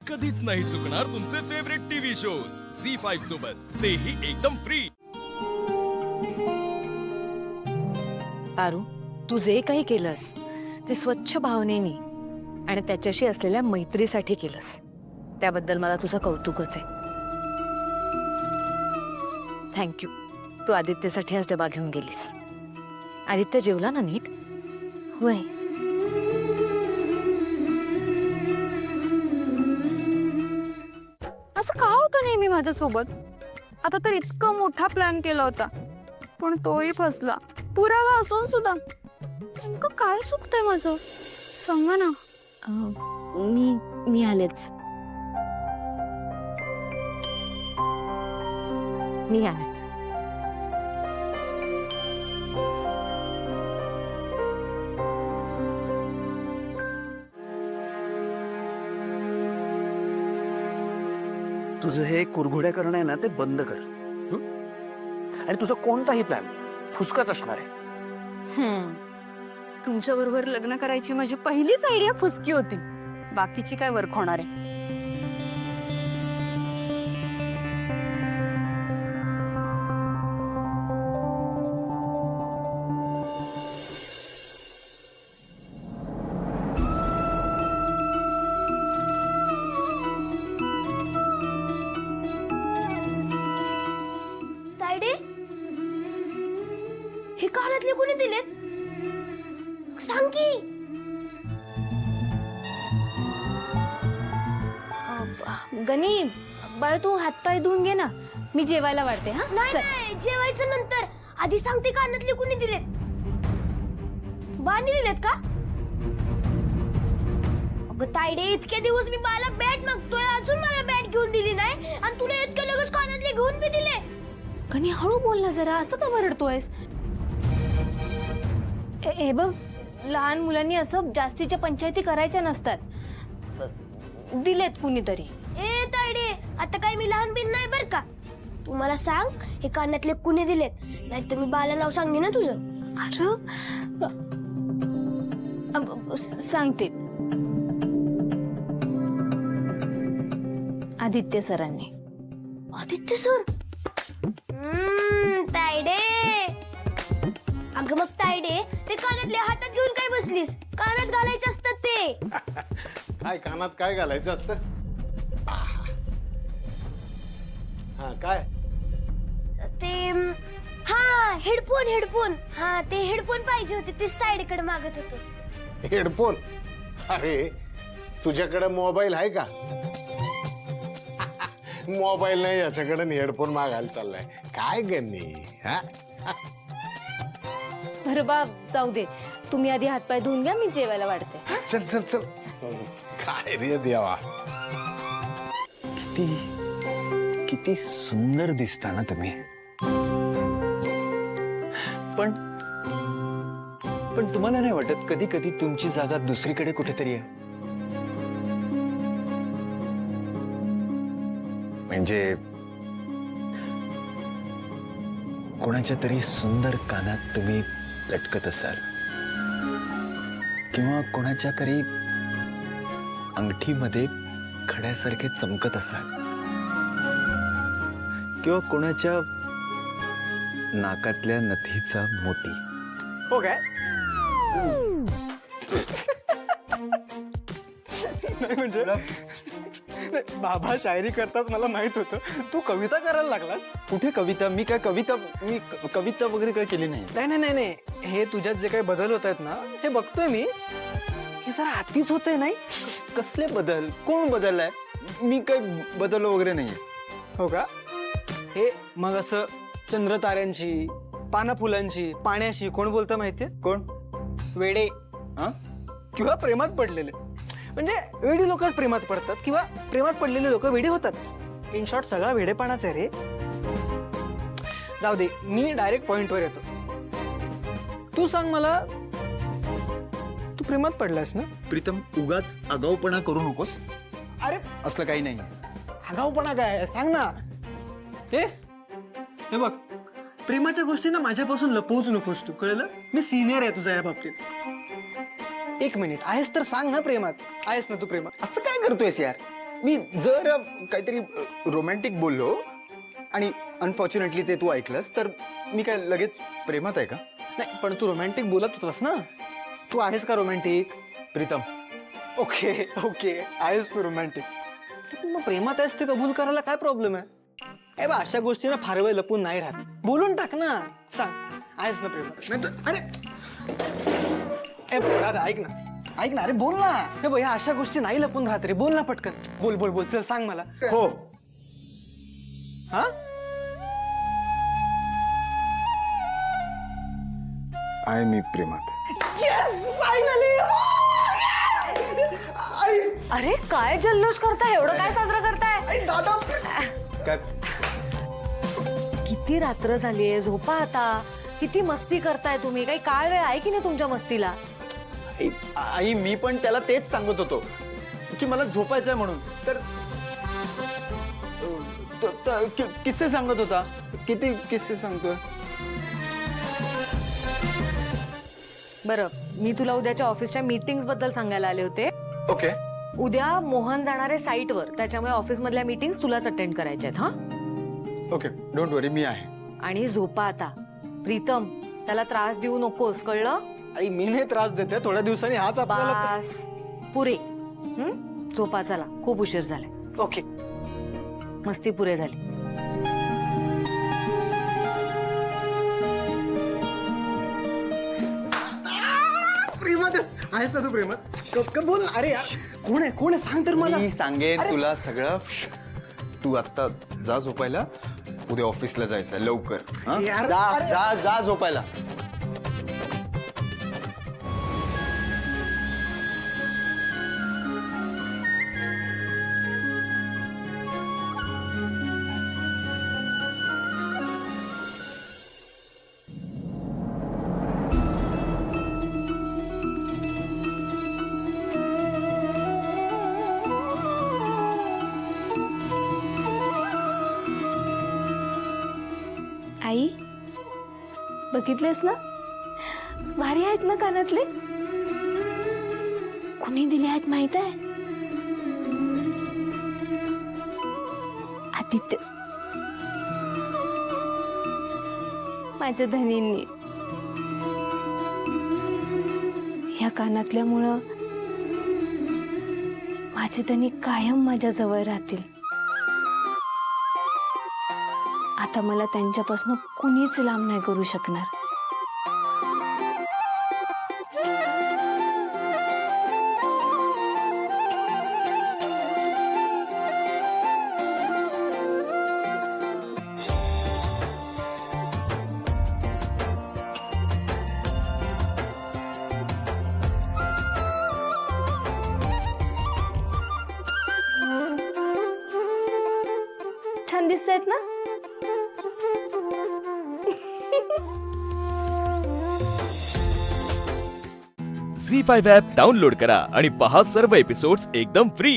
कधीच नाही चुकणार तुमचे फेवरेट टीव्ही शोज झी5 सोबत, तेही एकदम फ्री। पारू, तू जे काही केलंस ते स्वच्छ भावनेने आणि त्याच्याशी असलेल्या मैत्रीसाठी केलंस, त्याबद्दल मला तुझं कौतुकच आहे। थँक्यू। तू आदित्यसाठी आज डबा घेऊन गेलीस। आदित्य जेवला ना नीट? होय। असं का होतं नेहमी माझ्यासोबत? आता तर इतका मोठा प्लॅन केला होता पण तोही फसला। पुरावा असून सुद्धा नेमकं काय चुकतंय माझं? सांगा ना। मी आलेच। मी आलेच। तुझं हे कुरघोड्या करणं आहे ना ते बंद कर। आणि तुझा कोणताही प्लॅन फुसकाच असणार आहे। तुमच्या बरोबर लग्न करायची माझी पहिलीच आयडिया फुसकी होती, बाकीची काय वर्क होणार आहे? तायडे, हे कानातले कोणी दिलेत? सांग की। गणी, बाळ तू हातपाय धुवून घे ना, मी जेवायला वाढते। हा नाही नाही, जेवायचं नंतर। आधी सांगते कानातले कोणी दिलेत? बानी दिलेत का? अगं तायडे, इतके दिवस मी बाला बॅट मागतोय, अजून मला बॅट घेऊन दिली नाही आणि तुला इतके लगेच कानातले घेऊन बी दिले। गणी, हळू बोल ना जरा, असं का बरडतोयस? हे बघ, लहान मुलांनी असं जास्तीच्या पंचायती करायच्या नसतात। दिलेत कुणीतरी। ए तायडे, आता काय मी लहान बिन नाही बर का? तू मला सांग हे कानातले कुणी दिलेत, नाहीतर मी बाला नाव सांगे ना तुझं। अरे सांगते, आदित्य सरांनी। आदित्य सर? तायडे, अगं मग तायडे, ते कानातले हातात घेऊन काय बसलीस? कानात घालायचे असतात ते। काय कानात काय घालायचं असतं? हा काय? ते हा हेडफोन हेडफोन, हा ते हेडफोन पाहिजे होते, तेच तायडेकडे मागत होतो। हेडफोन? अरे तुझ्याकडे मोबाईल आहे का? मोबाईल नाही याच्याकडे, हेडफोन मागायला चाललाय काय गन्नी? हा बरं बा, जाऊ दे, तुम्ही आधी हातपाय धुवून घ्या, मी जेवायला वाढते। चल चल चल। काय रे देवा, किती सुंदर दिसता ना तुम्ही। पण तुम्हाला नाही वाटत कधी कधी तुमची जागा दुसरीकडे कुठेतरी आहे? म्हणजे कोणाच्या तरी सुंदर कानात तुम्ही लटकत असाल, किंवा कोणाच्या तरी अंगठीमध्ये खड्यासारखे चमकत असाल, किंवा कोणाच्या नाकातल्या नथीचा मोती। हो काय? नाही म्हणजे बाबा शायरी करतात मला माहित होतं, तू कविता करायला लागलास। कुठे कविता? मी कविता वगैरे काय केली नाही। नाही नाही नाही नाही, हे तुझ्यात जे काही बदल होत आहेत ना, हे बघतोय मी, हे जरा अतिच होतंय नाही? कसले बदल? कोण बदललाय? मी काय बदल वगैरे नाहीये। हो का? हे मग असं चंद्र ताऱ्यांची, पाना फुलांची, पाण्याशी कोण बोलतं माहितीये? कोण? वेडे, हा? किंवा प्रेमात पडलेले। म्हणजे वेडी लोकच प्रेमात पडतात, किंवा प्रेमात पडलेले लोक वेडी होतात। इन शॉर्ट सगळा वेडेपणाच आहे रे। जाऊ दे, मी डायरेक्ट पॉइंटवर येतो। तू सांग मला, तू प्रेमात पडलास ना? प्रीतम, उगाच आगाऊपणा करू नकोस। अरे असलं काही नाही। आगाऊपणा काय, सांग ना। हे बघ, प्रेमाच्या गोष्टी ना माझ्यापासून लपवूच नकोस तू, कळलं? मी सिनियर आहे तुझा या बाबतीत। एक मिनिट, आहेस तर सांग ना, प्रेमात आहेस ना तू? प्रेमात असं काय करतोयस यार? मी जर काहीतरी रोमॅन्टिक बोललो आणि अनफॉर्च्युनेटली ते तू ऐकलंस तर मी काय लगेच प्रेमात आहे का? नाही पण तू रोमॅन्टिक बोलत होतास ना, तू आहेस का रोमॅन्टिक प्रीतम, ओके ओके आहेस तू रोमॅन्टिक, मग प्रेमात आहेस ते कबूल करायला काय प्रॉब्लेम आहे? ए बा अशा गोष्टी ना फार वेळ लपून नाही राहत, बोलून टाक ना, सांग आहेस ना प्रेमात. नाही तर अरे दादा ऐक ना अरे बोल ना. हे बघ ह्या अशा गोष्टी नाही लपून राहत रे, बोल ना पटकन, बोल बोल बोल चल सांग मला. हो हा आहे मी प्रेमात. Yes finally. अरे काय जल्लोष करताय, एवढं काय साजरं करताय? दादा काय किती रात्र झालीये, झोपा आता. किती मस्ती करताय तुम्ही, काही काळ वेळ आहे की नाही तुमच्या मस्तीला? आई मी पण त्याला तेच सांगत होतो की मला झोपायचंय म्हणून. तर किस्से सांगत होता. किती किस्से सांगतोय? बरं, मी तुला उद्याच्या ऑफिसच्या मीटिंग्स बद्दल सांगायला आले होते. ओके उद्या मोहन जाणार आहे साईटवर, त्याच्यामुळे ऑफिस मधल्या मीटिंग्स तुलाच अटेंड करायच्या आहेत. हा, ओके डोंट वरी, मी आहे. आणि झोपा आता. प्रीतम, त्याला त्रास देऊ नकोस, कळलं? आई मी नाही त्रास देते, थोड्या दिवसांनी हाच आपल्याला. बास, पुरे. झोपा चला, खूप उशीर झालाय. ओके मस्ती पुरे झाली. प्रेमात आहेस ना तू प्रेमात? बोल ना. अरे यार कोण आहे सांग तर मला. मी सांगेन तुला सगळं. तू आता जा झोपायला, उद्या ऑफिसला जायचं लवकर. हं? यार, जा अरे. जा जा झोपायला. आई बघितलेस ना, भारी आहेत ना कानातले. कुणी दिले आहेत माहित आहे? आदित्यच, माझ्या धनींनी. या कानातल्यामुळं माझे धनी कायम माझ्या जवळ राहतील. आता मला त्यांच्यापासून कुणीच लांब नाही करू शकणार. छान दिसतायत ना? झी5 ॲप डाउनलोड करा आणि पहा सर्व एपिसोड्स एकदम फ्री.